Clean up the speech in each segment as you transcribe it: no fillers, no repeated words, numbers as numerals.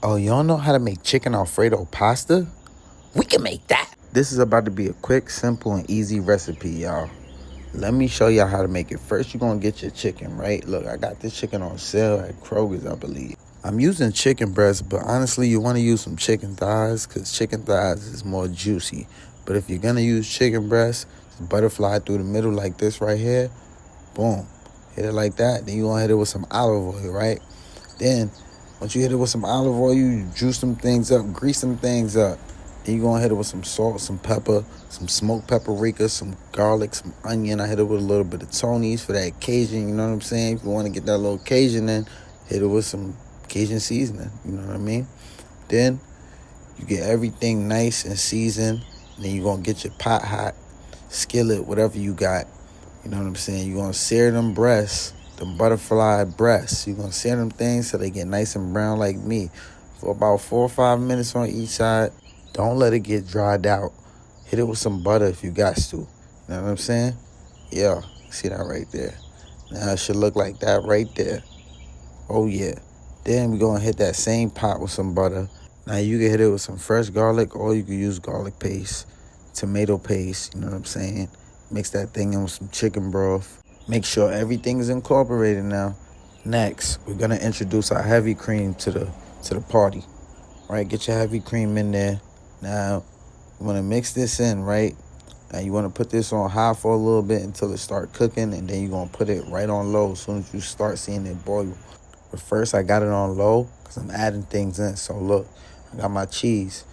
Oh, you don't know how to make chicken Alfredo pasta? We can make that. This is about to be a quick, simple, and easy recipe, y'all. Let me show y'all how to make it. First, you're going to get your chicken, right? Look, I got this chicken on sale at Kroger's, I believe. I'm using chicken breast, but honestly, you want to use some chicken thighs because chicken thighs is more juicy. But if you're going to use chicken breast, butterfly through the middle like this right here. Boom. Hit it like that. Then you're going to hit it with some olive oil, right? Then, once you hit it with some olive oil, you juice some things up, grease some things up. Then you're going to hit it with some salt, some pepper, some smoked paprika, some garlic, some onion. I hit it with a little bit of Tony's for that Cajun, you know what I'm saying? If you want to get that little Cajun in, hit it with some Cajun seasoning, you know what I mean? Then you get everything nice and seasoned. And then you're going to get your pot hot, skillet, whatever you got. You know what I'm saying? You're going to sear them breasts, them butterfly breasts. You're going to sear them things so they get nice and brown like me for about 4 or 5 minutes on each side. Don't let it get dried out. Hit it with some butter if you got to. You know what I'm saying? Yeah, see that right there. Now it should look like that right there. Oh, yeah. Then we're going to hit that same pot with some butter. Now you can hit it with some fresh garlic or you can use garlic paste, tomato paste, you know what I'm saying? Mix that thing in with some chicken broth. Make sure everything is incorporated now. Next, we're going to introduce our heavy cream to the party. Right, get your heavy cream in there. Now, you want to mix this in, right? Now, you want to put this on high for a little bit until it start cooking, and then you're going to put it right on low as soon as you start seeing it boil. But first, I got it on low because I'm adding things in. So, look, I got my cheese.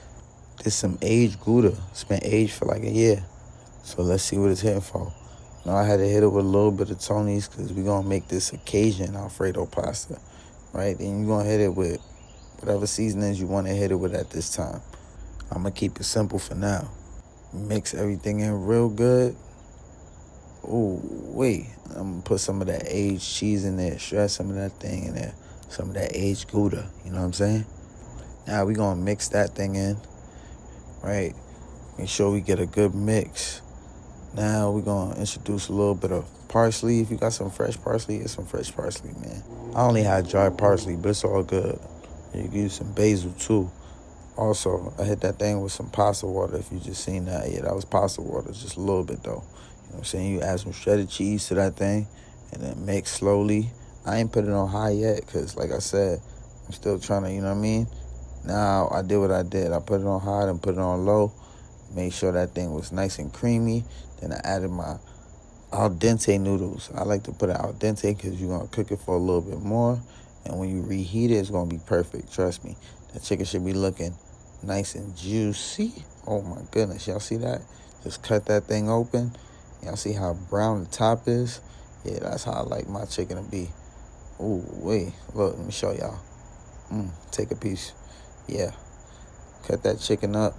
This is some aged Gouda. It's been aged for like a year. So, let's see what it's hitting for. Now, I had to hit it with a little bit of Tony's because we're going to make this Cajun Alfredo pasta, right? Then you're going to hit it with whatever seasonings you want to hit it with at this time. I'm going to keep it simple for now. Mix everything in real good. Oh, wait. I'm going to put some of that aged cheese in there. Shred some of that thing in there. Some of that aged Gouda. You know what I'm saying? Now we're going to mix that thing in. Right? Make sure we get a good mix. Now we're going to introduce a little bit of parsley. If you got some fresh parsley, get some fresh parsley, man. I only had dry parsley, but it's all good. You can use some basil, too. Also, I hit that thing with some pasta water. If you just seen that, yeah, that was pasta water, just a little bit, though. You know what I'm saying? You add some shredded cheese to that thing, and then mix slowly. I ain't put it on high yet, because, like I said, I'm still trying to, you know what I mean? Now, I did what I did. I put it on high and put it on low. Made sure that thing was nice and creamy. Then I added my al dente noodles. I like to put it al dente because you're going to cook it for a little bit more. And when you reheat it, it's going to be perfect. Trust me. That chicken should be looking nice and juicy. Oh, my goodness. Y'all see that? Just cut that thing open. Y'all see how brown the top is? Yeah, that's how I like my chicken to be. Oh, wait. Look, let me show y'all. Take a piece. Yeah. Cut that chicken up.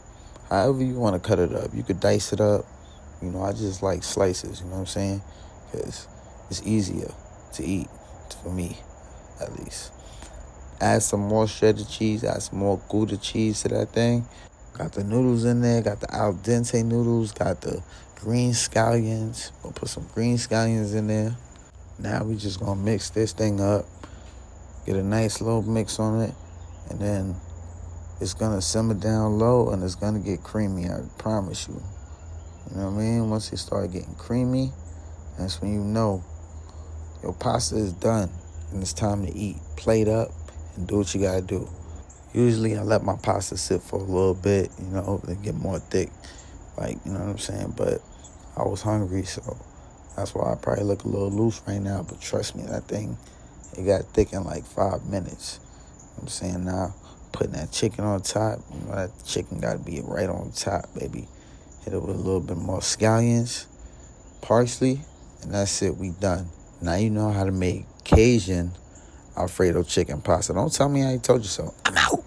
However you want to cut it up. You could dice it up. You know, I just like slices, you know what I'm saying? Because it's easier to eat, for me, at least. Add some more shredded cheese. Add some more Gouda cheese to that thing. Got the noodles in there. Got the al dente noodles. Got the green scallions. We'll put some green scallions in there. Now we just going to mix this thing up. Get a nice little mix on it. And then it's going to simmer down low and it's going to get creamy, I promise you. You know what I mean? Once it start getting creamy, that's when you know your pasta is done and it's time to eat. Plate up and do what you got to do. Usually I let my pasta sit for a little bit, you know, and get more thick. Like, you know what I'm saying? But I was hungry, so that's why I probably look a little loose right now. But trust me, that thing, it got thick in like 5 minutes. You know what I'm saying? Now, putting that chicken on top, you know, that chicken got to be right on top, baby. Hit it with a little bit more scallions, parsley, and that's it. We done. Now you know how to make Cajun Alfredo chicken pasta. Don't tell me I ain't told you so. I'm out.